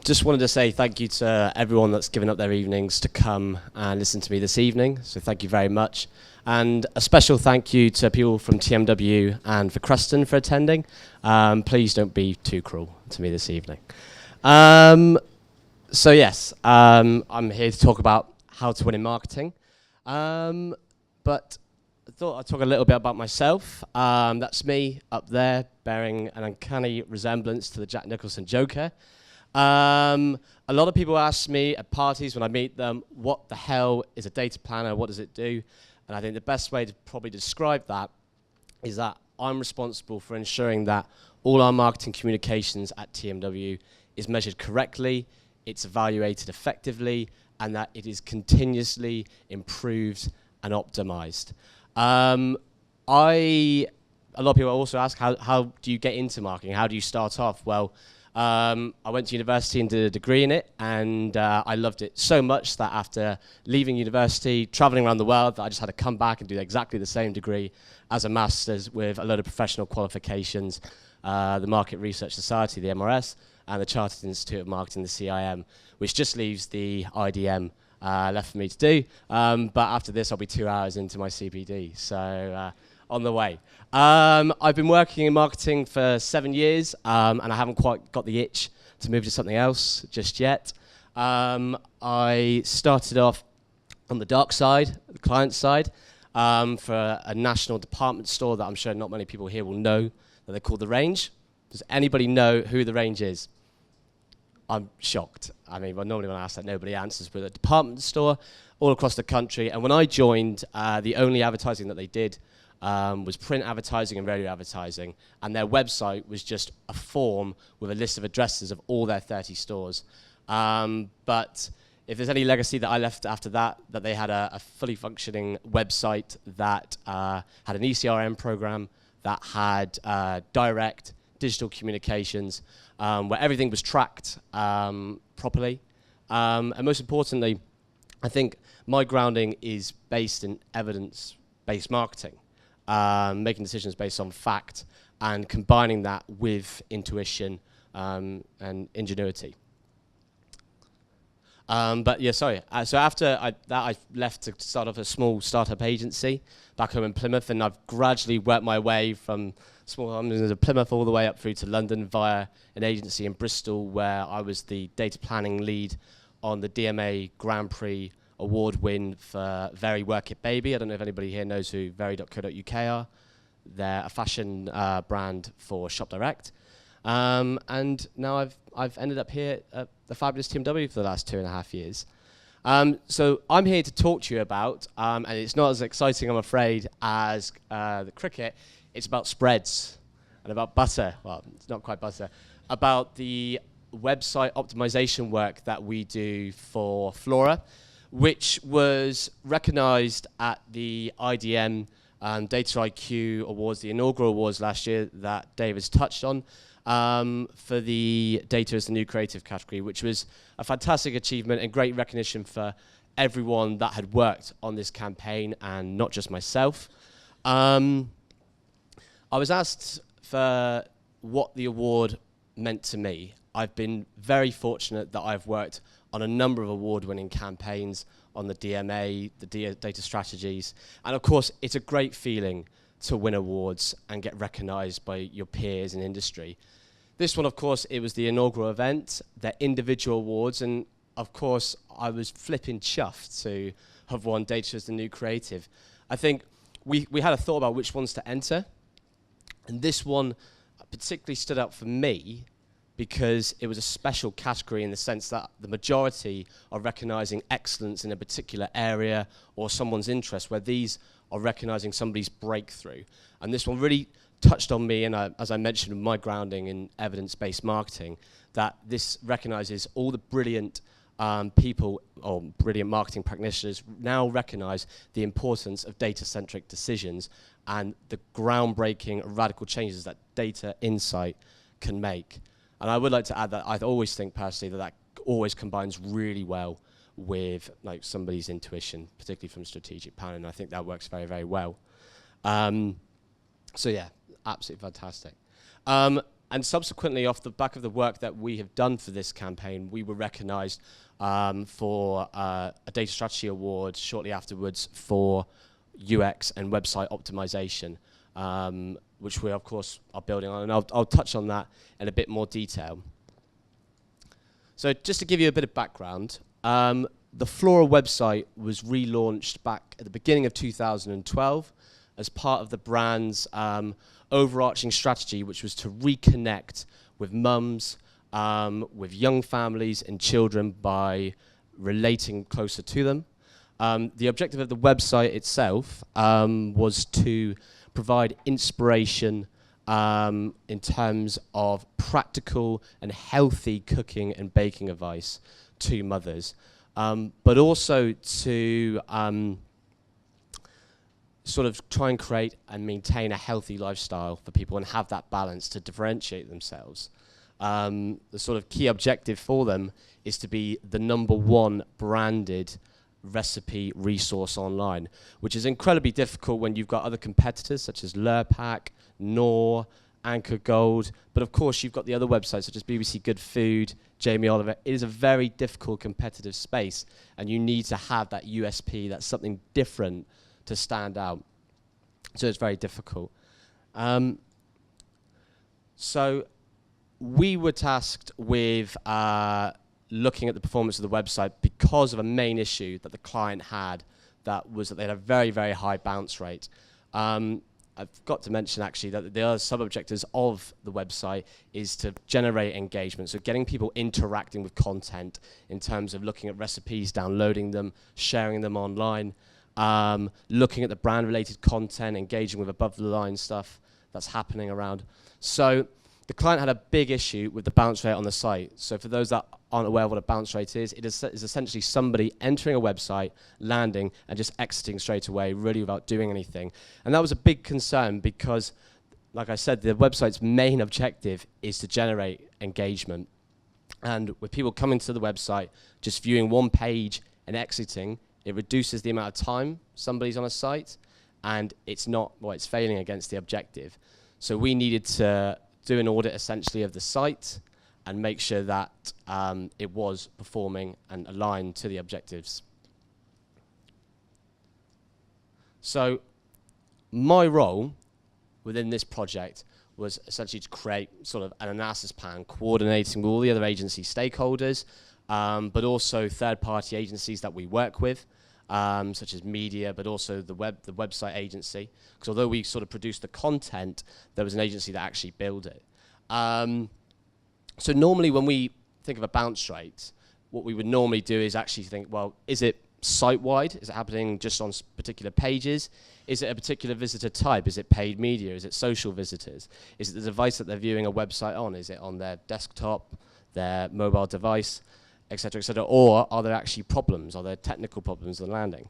Just wanted to say thank you to everyone that's given up their evenings to come and listen to me this evening. So thank you very much. And a special thank you to people from TMW and for Cruston for attending. Please don't be too cruel to me this evening. So yes, I'm here to talk about how to win in marketing. But I thought I'd talk a little bit about myself. That's me up there, bearing an uncanny resemblance to the Jack Nicholson Joker. A lot of people ask me at parties when I meet them, what the hell is a data planner, what does it do? And I think the best way to probably describe that is that I'm responsible for ensuring that all our marketing communications at TMW is measured correctly, it's evaluated effectively, and that it is continuously improved and optimized. A lot of people also ask, how do you get into marketing? How do you start off? Well, I went to university and did a degree in it, and I loved it so much that after leaving university, traveling around the world, that I just had to come back and do exactly the same degree as a master's with a load of professional qualifications, the Market Research Society, the MRS, and the Chartered Institute of Marketing, the CIM, which just leaves the IDM left for me to do. But after this, I'll be 2 hours into my CPD, so on the way. I've been working in marketing for 7 years, and I haven't quite got the itch to move to something else just yet. I started off on the dark side, the client side, for a national department store that I'm sure not many people here will know, that they're called The Range. Does anybody know who The Range is? I'm shocked. I mean, well, normally when I ask that, nobody answers, but a department store all across the country. And when I joined, the only advertising that they did was print advertising and radio advertising, and their website was just a form with a list of addresses of all their 30 stores. But if there's any legacy that I left after that, that they had a fully functioning website that had an ECRM program, that had direct digital communications, where everything was tracked properly. And most importantly, I think my grounding is based in evidence-based marketing, making decisions based on fact and combining that with intuition and ingenuity. But yeah, sorry. So after I left to start off a small startup agency back home in Plymouth, and I've gradually worked my way from small companies in Plymouth all the way up through to London via an agency in Bristol, where I was the data planning lead on the DMA Grand Prix award win for Very Work It Baby. I don't know if anybody here knows who very.co.uk are. They're a fashion brand for Shop Direct. And now I've ended up here at the fabulous TMW for the last 2.5 years. So I'm here to talk to you about, and it's not as exciting, I'm afraid, as the cricket. It's about spreads and about butter. Well, it's not quite butter. About the website optimization work that we do for Flora, which was recognized at the IDM Data IQ Awards, the inaugural awards last year that Dave has touched on, for the Data as the New Creative category, which was a fantastic achievement and great recognition for everyone that had worked on this campaign, and not just myself. I was asked for what the award meant to me. I've been very fortunate that I've worked on a number of award-winning campaigns on the DMA, the data strategies, and of course, it's a great feeling to win awards and get recognized by your peers in industry. This one, of course, it was the inaugural event, their individual awards, and of course, I was flipping chuffed to have won Data as the New Creative. I think we had a thought about which ones to enter, and this one particularly stood out for me because it was a special category in the sense that the majority are recognizing excellence in a particular area or someone's interest, where these are recognizing somebody's breakthrough. And this one really touched on me, and as I mentioned, in my grounding in evidence-based marketing, that this recognizes all the brilliant people or brilliant marketing practitioners now recognize the importance of data-centric decisions and the groundbreaking radical changes that data insight can make. And I would like to add that I always think personally that always combines really well with like somebody's intuition, particularly from strategic planning. I think that works very, very well. So yeah, absolutely fantastic. And subsequently, off the back of the work that we have done for this campaign, we were recognized for a Data Strategy Award shortly afterwards for UX and website optimization, which we, of course, are building on. And I'll touch on that in a bit more detail. So just to give you a bit of background, the Flora website was relaunched back at the beginning of 2012 as part of the brand's overarching strategy, which was to reconnect with mums, with young families and children by relating closer to them. The objective of the website itself was to provide inspiration in terms of practical and healthy cooking and baking advice to mothers, but also to sort of try and create and maintain a healthy lifestyle for people and have that balance to differentiate themselves. The sort of key objective for them is to be the #1 branded recipe resource online, which is incredibly difficult when you've got other competitors such as Lurpak, Knorr, Anchor Gold, but of course you've got the other websites such as BBC Good Food, Jamie Oliver. It is a very difficult competitive space, and you need to have that USP, that's something different to stand out. So it's very difficult. So we were tasked with looking at the performance of the website because of a main issue that the client had, that was that they had a very, very high bounce rate. I've got to mention actually that the other sub-objectives of the website is to generate engagement, so getting people interacting with content in terms of looking at recipes, downloading them, sharing them online, looking at the brand-related content, engaging with above-the-line stuff that's happening around. So the client had a big issue with the bounce rate on the site. So for those that aren't aware of what a bounce rate is essentially somebody entering a website, landing, and just exiting straight away, really without doing anything. And that was a big concern because, like I said, the website's main objective is to generate engagement. And with people coming to the website, just viewing one page and exiting, it reduces the amount of time somebody's on a site, and it's failing against the objective. So we needed to do an audit essentially of the site and make sure that it was performing and aligned to the objectives. So my role within this project was essentially to create sort of an analysis plan, coordinating with all the other agency stakeholders, but also third-party agencies that we work with, such as media, but also the website agency. Because although we sort of produced the content, there was an agency that actually built it. So normally when we think of a bounce rate, what we would normally do is actually think, well, is it site-wide? Is it happening just on particular pages? Is it a particular visitor type? Is it paid media? Is it social visitors? Is it the device that they're viewing a website on? Is it on their desktop, their mobile device, et cetera, et cetera? Or are there actually problems? Are there technical problems with the landing?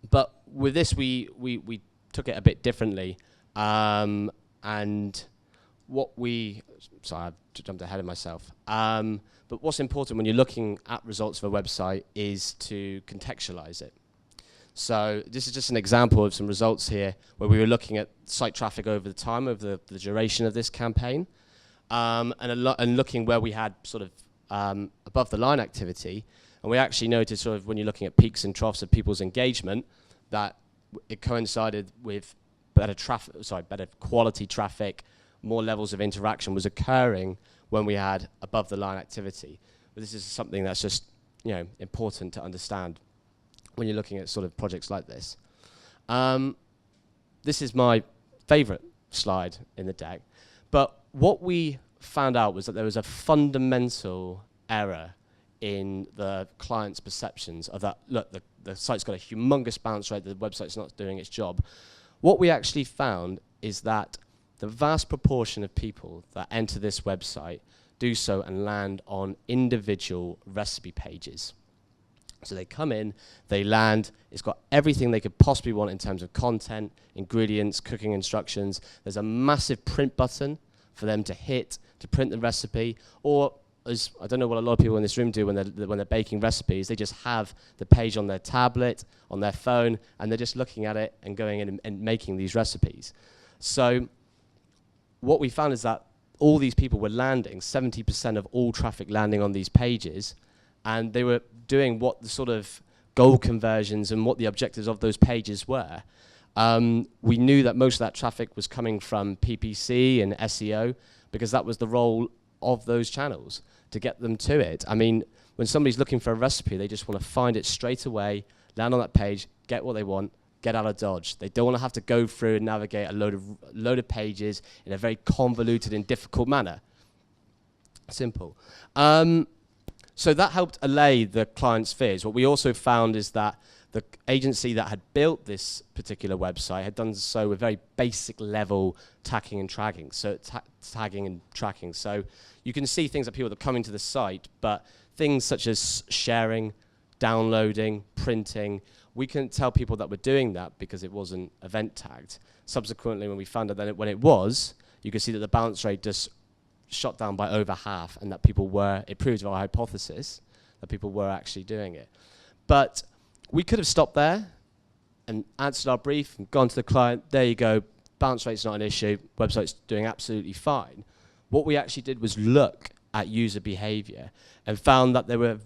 But with this, we took it a bit differently. And what sorry, I've jumped ahead of myself. But what's important when you're looking at results of a website is to contextualize it. So this is just an example of some results here where we were looking at site traffic over the time, over the duration of this campaign, and looking where we had sort of above the line activity. And we actually noticed sort of when you're looking at peaks and troughs of people's engagement that it coincided with better quality traffic, more levels of interaction was occurring when we had above the line activity. But this is something that's just, important to understand when you're looking at sort of projects like this. This is my favorite slide in the deck. But what we found out was that there was a fundamental error in the client's perceptions of that, look, the site's got a humongous bounce rate, the website's not doing its job. What we actually found is that the vast proportion of people that enter this website do so and land on individual recipe pages. So they come in, they land, it's got everything they could possibly want in terms of content, ingredients, cooking instructions. There's a massive print button for them to hit to print the recipe, or as I don't know what a lot of people in this room do when they're baking recipes, they just have the page on their tablet, on their phone, and they're just looking at it and going in and making these recipes. So what we found is that all these people were landing, 70% of all traffic landing on these pages, and they were doing what the sort of goal conversions and what the objectives of those pages were. We knew that most of that traffic was coming from PPC and SEO, because that was the role of those channels, to get them to it. I mean, when somebody's looking for a recipe, they just want to find it straight away, land on that page, get what they want, get out of Dodge. They don't want to have to go through and navigate a load of pages in a very convoluted and difficult manner. Simple. So that helped allay the client's fears. What we also found is that the agency that had built this particular website had done so with very basic level tagging and tracking. So tagging and tracking. So you can see things that people that are coming to the site, but things such as sharing, downloading, printing, we couldn't tell people that were doing that because it wasn't event tagged. Subsequently, when we found out that when it was, you could see that the bounce rate just shot down by over half, and that people were, it proved our hypothesis that people were actually doing it. But we could have stopped there and answered our brief and gone to the client, there you go, bounce rate's not an issue, website's doing absolutely fine. What we actually did was look at user behavior and found that there were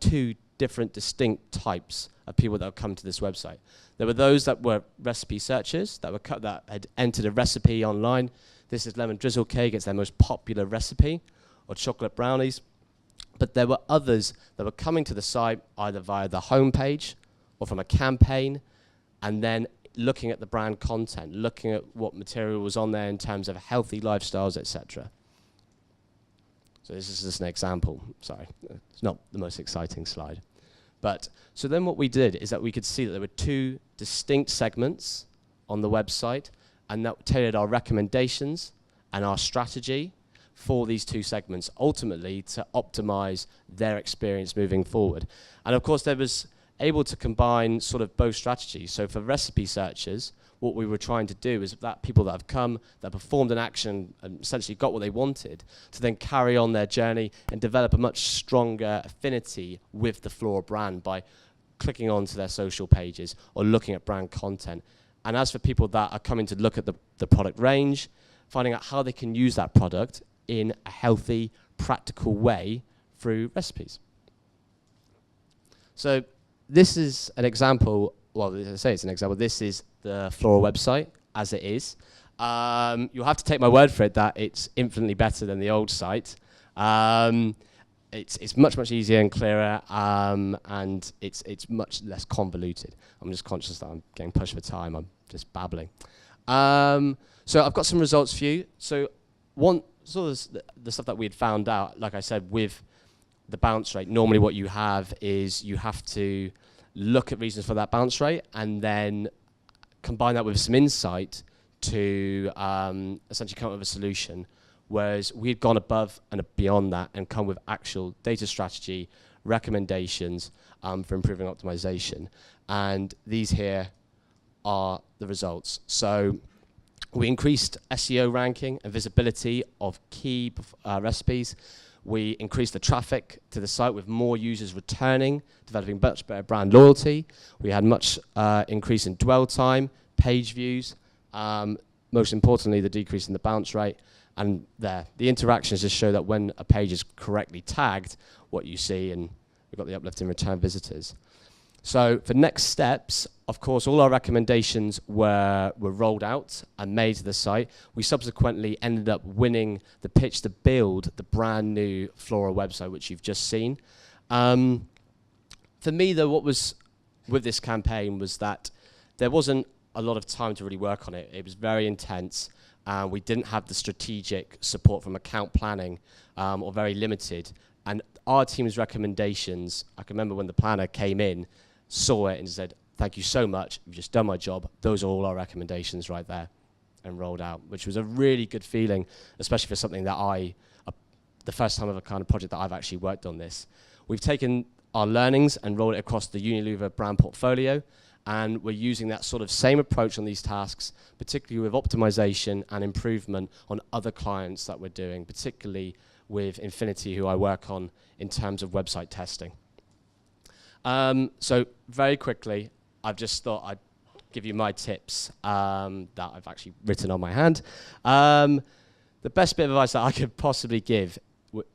two different distinct types of people that would come to this website. There were those that were recipe searchers, that had entered a recipe online. This is lemon drizzle cake, it's their most popular recipe, or chocolate brownies. But there were others that were coming to the site either via the homepage or from a campaign, and then looking at the brand content, looking at what material was on there in terms of healthy lifestyles, etc. So this is just an example. Sorry, it's not the most exciting slide. But so then what we did is that we could see that there were two distinct segments on the website, and that tailored our recommendations and our strategy for these two segments, ultimately to optimize their experience moving forward. And of course, there was able to combine sort of both strategies. So for recipe searchers, what we were trying to do is that people that have come, that performed an action and essentially got what they wanted, to then carry on their journey and develop a much stronger affinity with the Flora brand by clicking onto their social pages or looking at brand content. And as for people that are coming to look at the product range, finding out how they can use that product in a healthy, practical way through recipes. So this is an example, well, as I say, it's an example. This is the Flora website as it is. You'll have to take my word for it that it's infinitely better than the old site. It's much, much easier and clearer, and it's much less convoluted. I'm just conscious that I'm getting pushed for time. I'm just babbling. So I've got some results for you. So one sort of the stuff that we had found out, like I said, with the bounce rate, normally what you have is you have to look at reasons for that bounce rate and then combine that with some insight to essentially come up with a solution. Whereas we've gone above and beyond that and come with actual data strategy, recommendations for improving optimization. And these here are the results. So we increased SEO ranking and visibility of key recipes. We increased the traffic to the site with more users returning, developing much better brand loyalty. We had much increase in dwell time, page views, most importantly, the decrease in the bounce rate. And there, the interactions just show that when a page is correctly tagged, what you see, and we've got the uplift in return visitors. So for next steps, of course, all our recommendations were rolled out and made to the site. We subsequently ended up winning the pitch to build the brand new Flora website, which you've just seen. For me, though, what was with this campaign was that there wasn't a lot of time to really work on it. It was very intense. We didn't have the strategic support from account planning, or very limited. And our team's recommendations, I can remember when the planner came in, saw it and said, thank you so much, you've just done my job. Those are all our recommendations right there, and rolled out, which was a really good feeling, especially for something that the first time of a kind of project that I've actually worked on this. We've taken our learnings and rolled it across the Unilever brand portfolio, and we're using that sort of same approach on these tasks, particularly with optimization and improvement on other clients that we're doing, particularly with Infinity, who I work on in terms of website testing. So very quickly, I've just thought I'd give you my tips that I've actually written on my hand. The best bit of advice that I could possibly give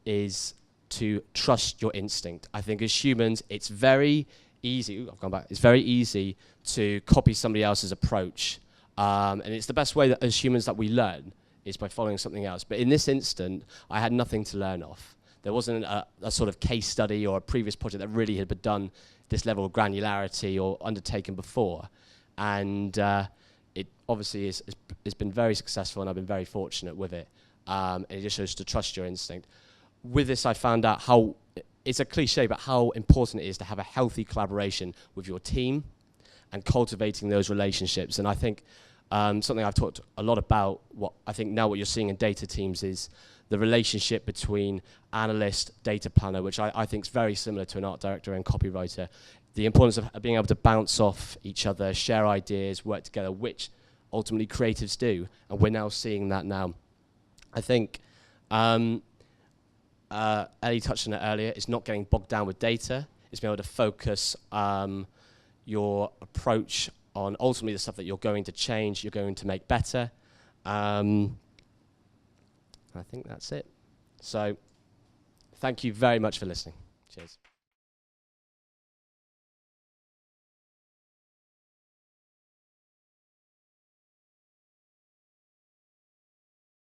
is to trust your instinct. I think as humans, it's very easy. Ooh, I've gone back. It's very easy to copy somebody else's approach, and it's the best way that as humans that we learn is by following something else. But in this instant, I had nothing to learn off. There wasn't a sort of case study or a previous project that really had been done this level of granularity or undertaken before, and it obviously it's been very successful, and I've been very fortunate with it. And it just shows to trust your instinct. With this, I found out how, it's a cliche, but how important it is to have a healthy collaboration with your team and cultivating those relationships. And I think something I've talked a lot about, what I think now what you're seeing in data teams is the relationship between analyst, data planner, which I think is very similar to an art director and copywriter. The importance of being able to bounce off each other, share ideas, work together, which ultimately creatives do. And we're now seeing that now. I think Ellie touched on it earlier. It's not getting bogged down with data. It's being able to focus your approach on ultimately the stuff that you're going to change, you're going to make better. I think that's it. So thank you very much for listening. Cheers.